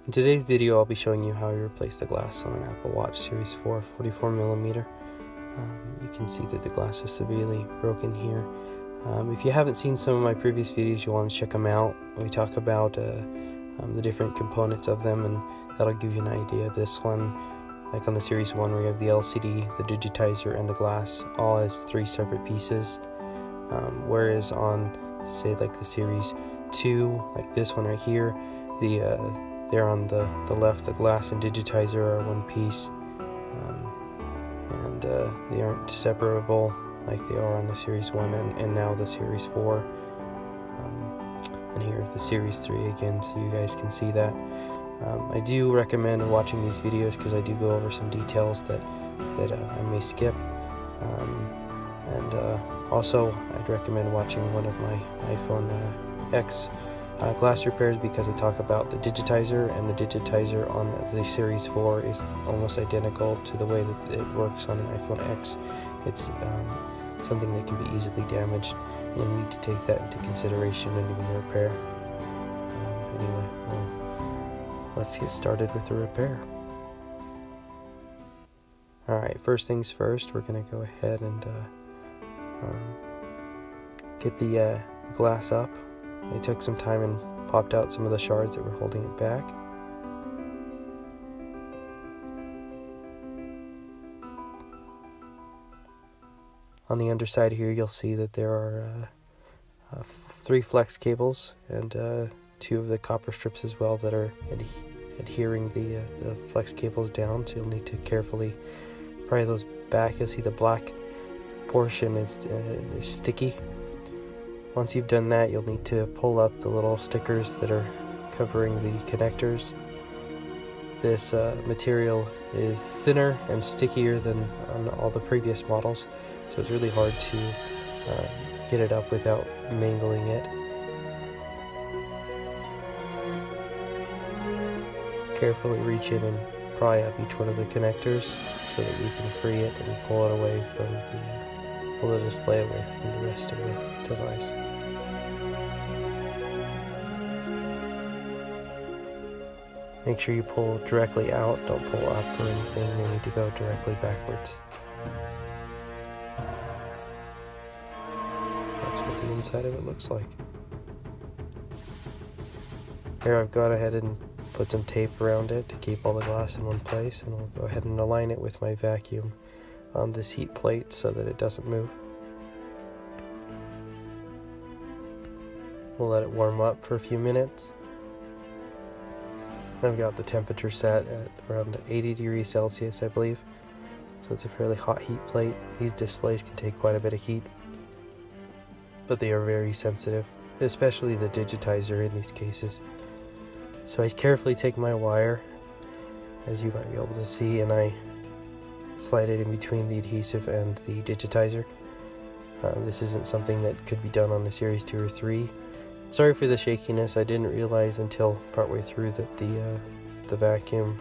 In today's video, I'll be showing you how you replace the glass on an Apple Watch Series 4 44mm. You can see that the glass is severely broken here. If you haven't seen some of my previous videos, you'll want to check them out. We talk about the different components of them, and that'll give you an idea. This one, like on the Series 1, we have the LCD, the digitizer, and the glass, all as 3 separate pieces. Whereas on, say, like the Series 2, like this one right here, there on the left, the glass and digitizer are one piece, and they aren't separable like they are on the Series 1 and now the Series 4. And here the Series 3 again, so you guys can see that. I do recommend watching these videos because I do go over some details that I may skip. Also, I'd recommend watching one of my iPhone X glass repairs, because I talk about the digitizer, and the digitizer on the Series 4 is almost identical to the way that it works on an iPhone X. It's something that can be easily damaged, and you need to take that into consideration when doing the repair. Anyway, well, let's get started with the repair. Alright, first things first, we're going to go ahead and get the glass up. I took some time and popped out some of the shards that were holding it back. On the underside here, you'll see that there are 3 flex cables and 2 of the copper strips as well that are adhering the flex cables down, so you'll need to carefully pry those back. You'll see the black portion is sticky. Once you've done that, you'll need to pull up the little stickers that are covering the connectors. This material is thinner and stickier than on all the previous models, so it's really hard to get it up without mangling it. Carefully reach in and pry up each one of the connectors so that you can free it and pull it away from pull the display away from the rest of the device. Make sure you pull directly out, don't pull up or anything. They need to go directly backwards. That's what the inside of it looks like. Here I've gone ahead and put some tape around it to keep all the glass in one place, and I'll go ahead and align it with my vacuum on this heat plate so that it doesn't move. We'll let it warm up for a few minutes. I've got the temperature set at around 80 degrees Celsius, I believe, so it's a fairly hot heat plate. These displays can take quite a bit of heat, but they are very sensitive, especially the digitizer in these cases. So I carefully take my wire, as you might be able to see, and I slide it in between the adhesive and the digitizer. This isn't something that could be done on the Series 2 or 3. Sorry for the shakiness. I didn't realize until partway through that the vacuum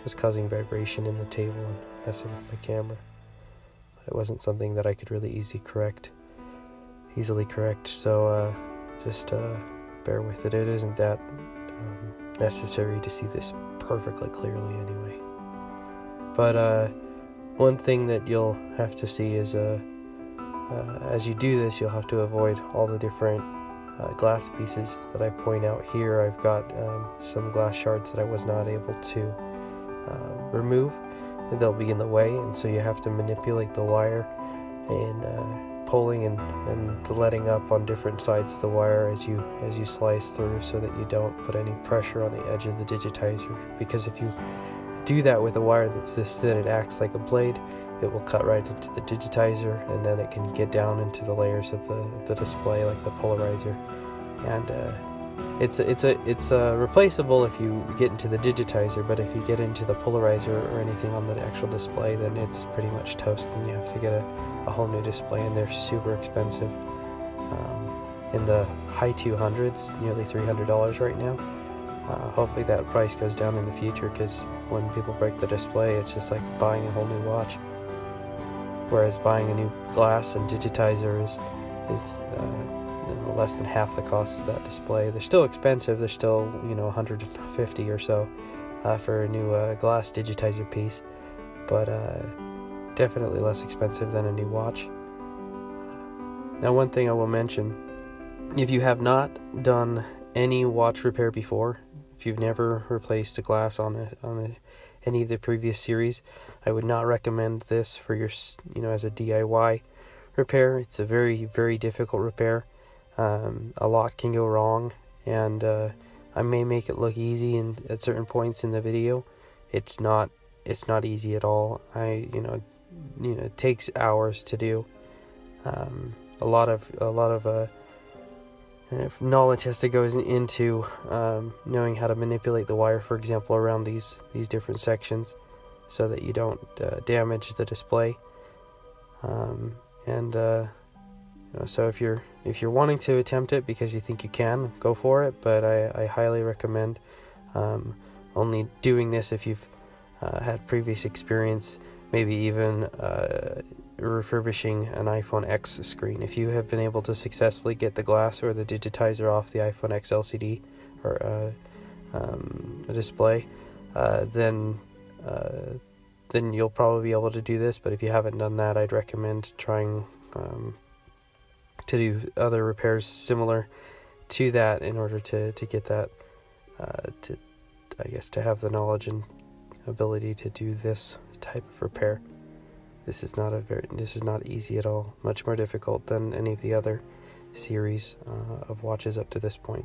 was causing vibration in the table and messing with my camera. But it wasn't something that I could really easily correct. So just bear with it. It isn't that necessary to see this perfectly clearly anyway. But one thing that you'll have to see is as you do this, you'll have to avoid all the different glass pieces that I point out here. I've got some glass shards that I was not able to remove, and they'll be in the way, and so you have to manipulate the wire and pulling and letting up on different sides of the wire as you slice through, so that you don't put any pressure on the edge of the digitizer, because if you do that with a wire that's this thin, it acts like a blade. It will cut right into the digitizer, and then it can get down into the layers of the display, like the polarizer. And it's replaceable if you get into the digitizer, but if you get into the polarizer or anything on the actual display, then it's pretty much toast, and you have to get a whole new display, and they're super expensive. In the high 200s, nearly $300 right now. Hopefully that price goes down in the future, because when people break the display, it's just like buying a whole new watch. Whereas buying a new glass and digitizer is less than half the cost of that display. They're still expensive. They're still, $150 or so for a new glass digitizer piece, but definitely less expensive than a new watch. Now, one thing I will mention, if you have not done any watch repair before, if you've never replaced a glass on any of the previous series, I would not recommend this for your, as a DIY repair. It's a very, very difficult repair. A lot can go wrong, and I may make it look easy at certain points in the video. It's not easy at all. It takes hours to do. A lot of knowledge has to go into knowing how to manipulate the wire, for example, around these different sections, so that you don't damage the display. So if you're wanting to attempt it because you think you can, go for it. But I highly recommend only doing this if you've had previous experience, maybe even refurbishing an iPhone X screen. If you have been able to successfully get the glass or the digitizer off the iPhone X LCD or a display, then you'll probably be able to do this. But if you haven't done that, I'd recommend trying to do other repairs similar to that in order to get that, to have the knowledge and ability to do this type of repair. This is not easy at all. Much more difficult than any of the other series of watches up to this point.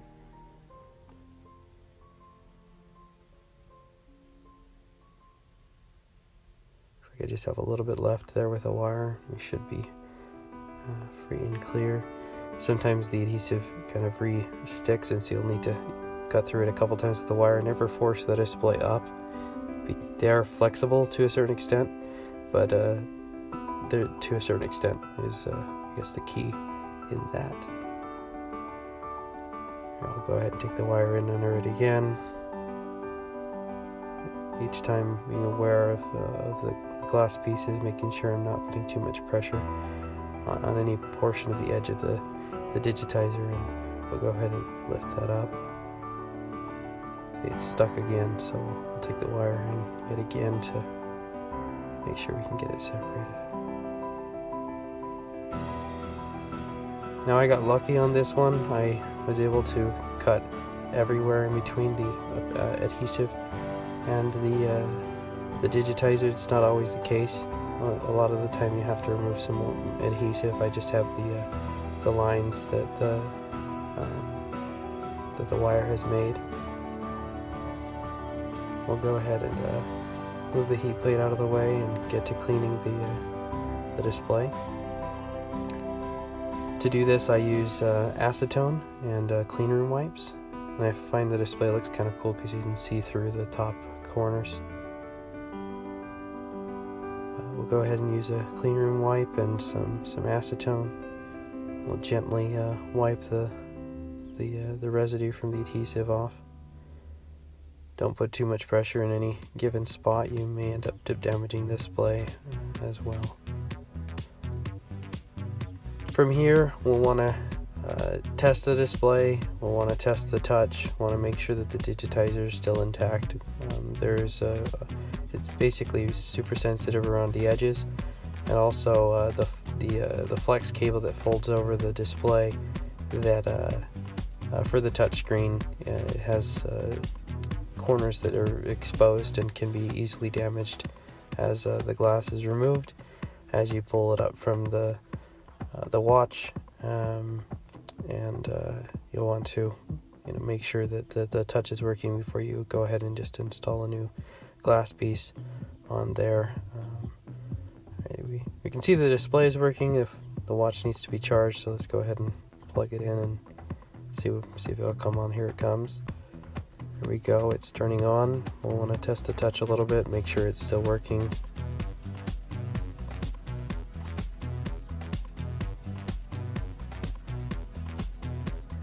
Looks like I just have a little bit left there with a wire. We should be free and clear. Sometimes the adhesive kind of re-sticks, and so you'll need to cut through it a couple times with the wire. Never force the display up. They are flexible to a certain extent, but to a certain extent is, the key in that. Here, I'll go ahead and take the wire in under it again. Each time being aware of the glass pieces, making sure I'm not putting too much pressure on any portion of the edge of the digitizer, and we'll go ahead and lift that up. See, it's stuck again, so I'll take the wire in yet again to make sure we can get it separated. Now, I got lucky on this one. I was able to cut everywhere in between the adhesive and the digitizer. It's not always the case. A lot of the time you have to remove some adhesive. I just have the lines that the wire has made. We'll go ahead and move the heat plate out of the way and get to cleaning the display. To do this, I use acetone and clean room wipes, and I find the display looks kind of cool because you can see through the top corners. We'll go ahead and use a clean room wipe and some acetone. We'll gently wipe the residue from the adhesive off. Don't put too much pressure in any given spot. You may end up damaging the display as well. From here, we'll want to test the display. We'll want to test the touch. Want to make sure that the digitizer is still intact. It's basically super sensitive around the edges, and also the flex cable that folds over the display that for the touch screen has corners that are exposed and can be easily damaged as the glass is removed as you pull it up from the watch, and you'll want to make sure that the touch is working before you go ahead and just install a new glass piece on there. We can see the display is working if the watch needs to be charged, so let's go ahead and plug it in and see if it'll come on. Here it comes. There we go, it's turning on. We'll want to test the touch a little bit, make sure it's still working.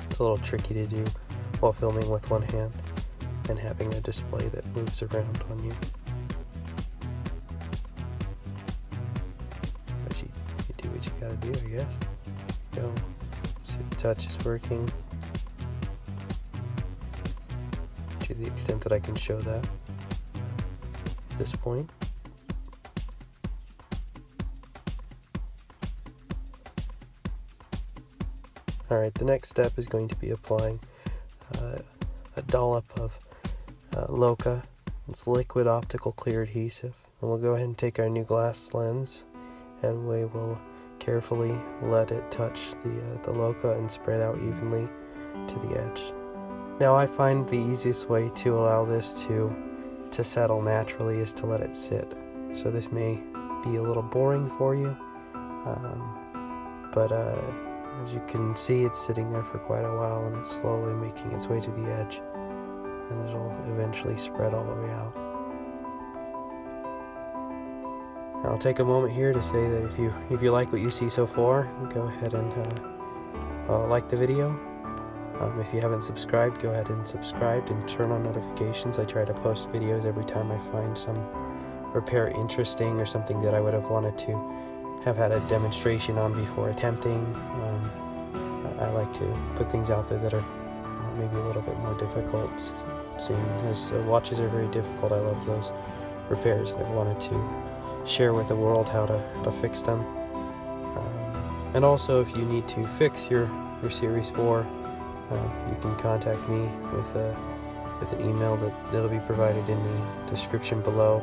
It's a little tricky to do while filming with one hand and having a display that moves around on you. But you do what you gotta do, I guess. Go. See the touch is working to the extent that I can show that at this point. Alright, the next step is going to be applying a dollop of Loka. It's liquid optical clear adhesive. And we'll go ahead and take our new glass lens and we will carefully let it touch the Loka and spread out evenly to the edge. Now I find the easiest way to allow this to settle naturally is to let it sit. So this may be a little boring for you, but as you can see, it's sitting there for quite a while and it's slowly making its way to the edge, and it'll eventually spread all the way out. Now, I'll take a moment here to say that if you like what you see so far, go ahead and like the video. If you haven't subscribed, go ahead and subscribe and turn on notifications. I try to post videos every time I find some repair interesting or something that I would have wanted to have had a demonstration on before attempting. I like to put things out there that are maybe a little bit more difficult, seeing as watches are very difficult. I love those repairs and I've wanted to share with the world how to fix them. And also, if you need to fix your Series 4, you can contact me with an email that'll be provided in the description below,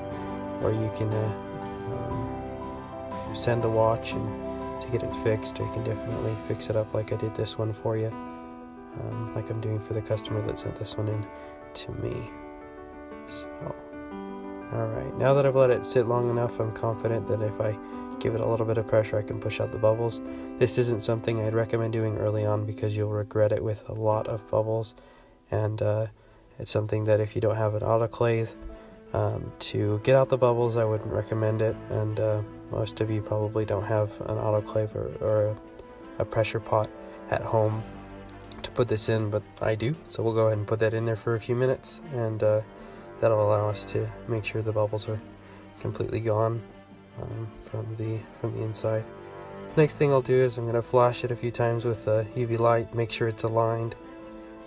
or you can send the watch and to get it fixed, or you can definitely fix it up like I did this one for you, like I'm doing for the customer that sent this one in to me. So, alright, now that I've let it sit long enough, I'm confident that if I give it a little bit of pressure, I can push out the bubbles. This isn't something I'd recommend doing early on because you'll regret it with a lot of bubbles, and it's something that if you don't have an autoclave to get out the bubbles, I wouldn't recommend it. And most of you probably don't have an autoclave or a pressure pot at home to put this in, but I do. So we'll go ahead and put that in there for a few minutes, and that'll allow us to make sure the bubbles are completely gone from the inside. Next thing I'll do is I'm going to flash it a few times with a UV light, make sure it's aligned.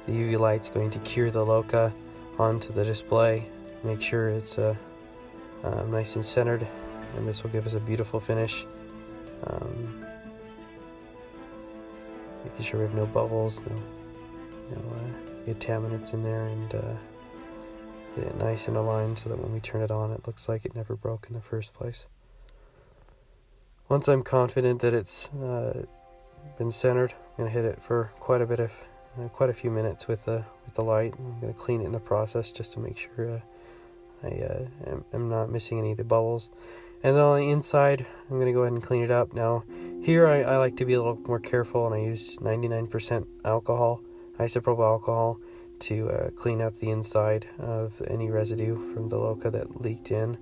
The UV light's going to cure the Loka onto the display, make sure it's nice and centered, and this will give us a beautiful finish. Making sure we have no bubbles, no contaminants in there, and get it nice and aligned so that when we turn it on, it looks like it never broke in the first place. Once I'm confident that it's been centered, I'm going to hit it for quite a few minutes with the light. I'm going to clean it in the process just to make sure I'm not missing any of the bubbles. And then on the inside, I'm going to go ahead and clean it up. Now, here I like to be a little more careful, and I use 99% alcohol, isopropyl alcohol, to clean up the inside of any residue from the Loka that leaked in.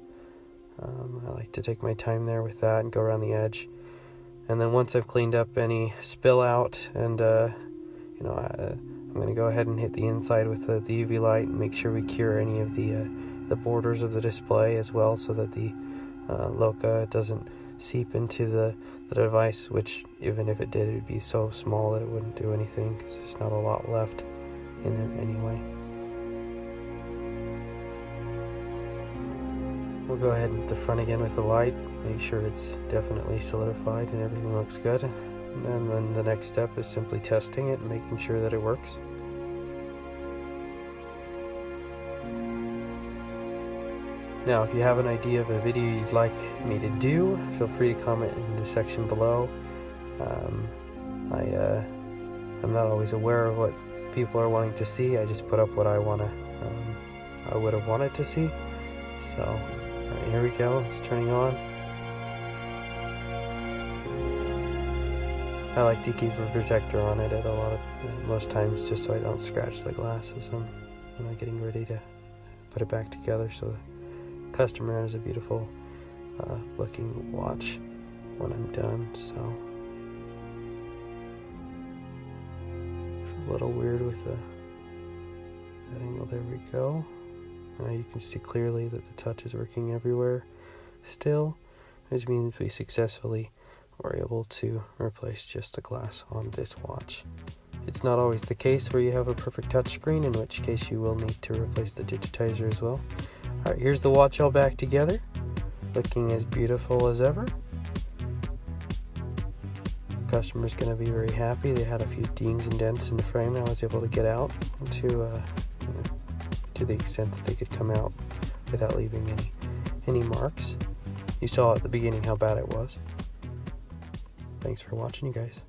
I like to take my time there with that and go around the edge. And then once I've cleaned up any spill out, and I'm going to go ahead and hit the inside with the UV light and make sure we cure any of the borders of the display as well, so that the Loka doesn't seep into the device, which even if it did, it would be so small that it wouldn't do anything because there's not a lot left in there anyway. We'll go ahead and hit the front again with the light, make sure it's definitely solidified and everything looks good. And then the next step is simply testing it and making sure that it works. Now, if you have an idea of a video you'd like me to do, feel free to comment in the section below. I'm not always aware of what people are wanting to see. I just put up what I would have wanted to see. So, alright, here we go. It's turning on. I like to keep a protector on it at most times, just so I don't scratch the glass as I'm getting ready to put it back together, so the customer has a beautiful looking watch when I'm done. So it's a little weird with that angle. There we go. Now you can see clearly that the touch is working everywhere still, which means we successfully were able to replace just the glass on this watch. It's not always the case where you have a perfect touchscreen, in which case you will need to replace the digitizer as well. Alright, here's the watch all back together, looking as beautiful as ever. Customer's going to be very happy. They had a few dings and dents in the frame I was able to get out to the extent that they could come out without leaving any marks. You saw at the beginning how bad it was. Thanks for watching, you guys.